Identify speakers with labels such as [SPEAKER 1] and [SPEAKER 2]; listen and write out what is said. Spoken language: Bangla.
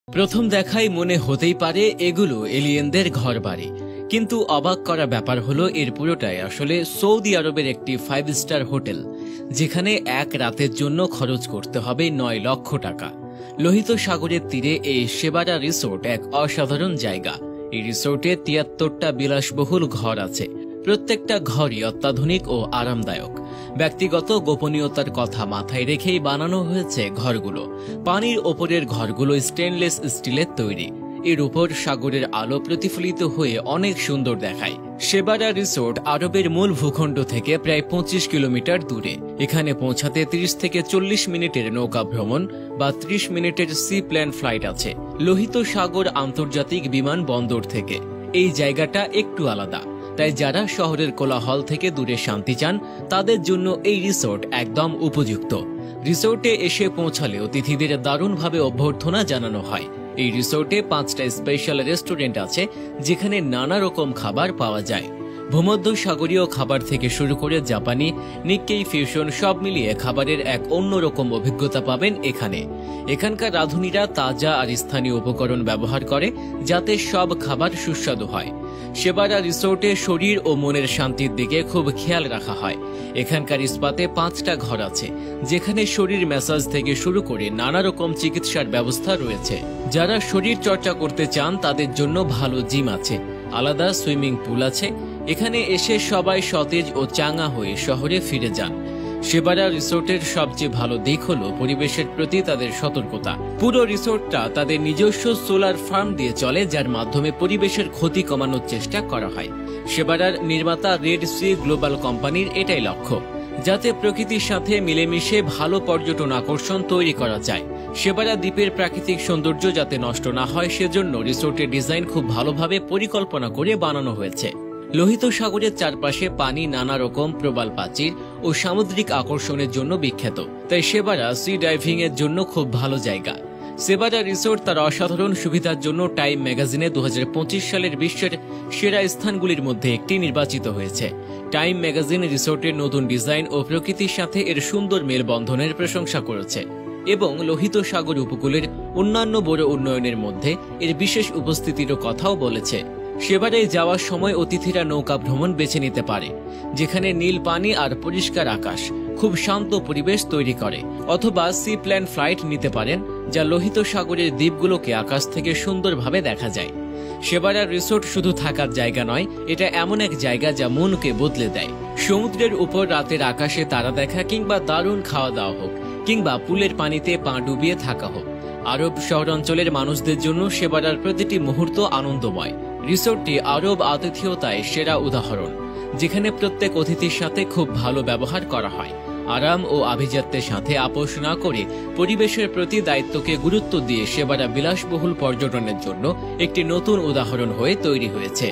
[SPEAKER 1] প্রথম দেখায় মনে হতেই পারে এগুলো এলিয়েনদের ঘরবাড়ি, কিন্তু অবাক করা ব্যাপার হলো এর পুরোটাই আসলে সৌদি আরবের একটি 5 স্টার হোটেল, যেখানে এক রাতের জন্য খরচ করতে হবে 9 লক্ষ টাকা। লোহিত সাগরের তীরে এই শেবারা রিসোর্ট এক অসাধারণ জায়গা। এই রিসোর্টে 73টা বিলাসবহুল ঘর আছে। প্রত্যেকটা ঘরই অত্যাধুনিক ও আরামদায়ক। ব্যক্তিগত গোপনীয়তার কথা মাথায় রেখেই বানানো হয়েছে ঘরগুলো। পানির ওপরের ঘরগুলো স্টেনলেস স্টিলের তৈরি। এর উপর সাগরের আলো প্রতিফলিত হয়ে অনেক সুন্দর দেখায়। শেবারা রিসোর্ট আরবের মূল ভূখণ্ড থেকে প্রায় 25 কিলোমিটার দূরে। এখানে পৌঁছাতে 30 থেকে 40 মিনিটের নৌকা ভ্রমণ বা 30 মিনিটের সি প্লেন ফ্লাইট আছে লোহিত সাগর আন্তর্জাতিক বিমানবন্দর থেকে। এই জায়গাটা একটু আলাদা, তাই যারা শহরের কোলাহল থেকে দূরে শান্তি চান তাদের জন্য এই রিসোর্ট একদম উপযুক্ত। রিসোর্টে এসে পৌঁছালে অতিথিদের দারুণভাবে অভ্যর্থনা জানানো হয়। এই রিসোর্টে 5টা স্পেশাল রেস্টুরেন্ট আছে, যেখানে নানা রকম খাবার পাওয়া যায়। ভূমধ্য সাগরীয় খাবার থেকে শুরু করে জাপানি, নিক্কেই, ফিউশন সব মিলিয়ে খাবারের এক অন্যরকম অভিজ্ঞতা পাবেন এখানে। এখানকার রাঁধুনিরা তাজা আর স্থানীয় উপকরণ ব্যবহার করে, যাতে সব খাবার সুস্বাদু হয়। শেবারা রিসোর্টে শরীর ও মনের শান্তির দিকে খুব খেয়াল রাখা হয়। এখানকার ইস্পাতে 5টা ঘর আছে, যেখানে শরীর ম্যাসাজ থেকে শুরু করে নানা রকম চিকিৎসার ব্যবস্থা রয়েছে। যারা শরীর চর্চা করতে চান তাদের জন্য ভালো জিম আছে, আলাদা সুইমিং পুল আছে। এখানে এসে সবাই সতেজ ও চাঙ্গা হয়ে শহরে ফিরে যান। শেবারা রিসোর্টের সবচেয়ে ভালো দিক হলো পরিবেশের প্রতি তাদের সতর্কতা। পুরো রিসোর্টটা তাদের নিজস্ব সোলার ফার্ম দিয়ে চলে, যার মাধ্যমে পরিবেশের ক্ষতি কমানোর চেষ্টা করা হয়। শেবারার নির্মাতা রেড সি গ্লোবাল কোম্পানির এটাই লক্ষ্য, যাতে প্রকৃতির সাথে মিলেমিশে ভালো পর্যটন আকর্ষণ তৈরি করা যায়। শেবারা দ্বীপের প্রাকৃতিক সৌন্দর্য যাতে নষ্ট না হয়, সেজন্য রিসোর্টের ডিজাইন খুব ভালোভাবে পরিকল্পনা করে বানানো হয়েছে। লোহিত সাগরের চারপাশে পানি নানা রকম প্রবাল প্রাচীর ও সামুদ্রিক আকর্ষণের জন্য বিখ্যাত, তাই শেবারা সি ডাইভিং এর জন্য খুব ভালো জায়গা। শেবারা রিসোর্ট তার অসাধারণ সুবিধার জন্য টাইম ম্যাগাজিনে 2025 সালের বিশ্বের সেরা স্থানগুলির মধ্যে একটি নির্বাচিত হয়েছে। টাইম ম্যাগাজিন রিসোর্টের নতুন ডিজাইন ও প্রকৃতির সাথে এর সুন্দর মেলবন্ধনের প্রশংসা করেছে এবং লোহিত সাগর উপকূলের অন্যান্য বড় উন্নয়নের মধ্যে এর বিশেষ উপস্থিতিরও কথাও বলেছে। শেবারায় যাওয়ার সময় অতিথিরা নৌকা ভ্রমণ বেছে নিতে পারে, যেখানে নীল পানি আর পরিষ্কার আকাশ খুব শান্ত পরিবেশ তৈরি করে, অথবা সি প্লেন ফ্লাইট নিতে পারেন, যা লোহিত সাগরের দ্বীপগুলোকে আকাশ থেকে সুন্দরভাবে দেখা যায়। শেবারার রিসোর্ট শুধু থাকার জায়গা নয়, এটা এমন এক জায়গা যা মনকে বদলে দেয়। সমুদ্রের উপর রাতের আকাশে তারা দেখা, কিংবা দারুণ খাওয়া দাওয়া হোক, কিংবা পুলের পানিতে পা ডুবিয়ে থাকা হোক, আরব শহরাঞ্চলের মানুষদের জন্য শেবারার প্রতিটি মুহূর্ত আনন্দময়। রিসোর্টটি আরব আতিথেয়তায় সেরা উদাহরণ, যেখানে প্রত্যেক অতিথির সাথে খুব ভালো ব্যবহার করা হয়। আরাম ও আভিজাত্যের সাথে আপোষ না করে পরিবেশের প্রতি দায়িত্বকে গুরুত্ব দিয়ে শেবারা বিলাসবহুল পর্যটনের জন্য একটি নতুন উদাহরণ হয়ে তৈরি হয়েছে।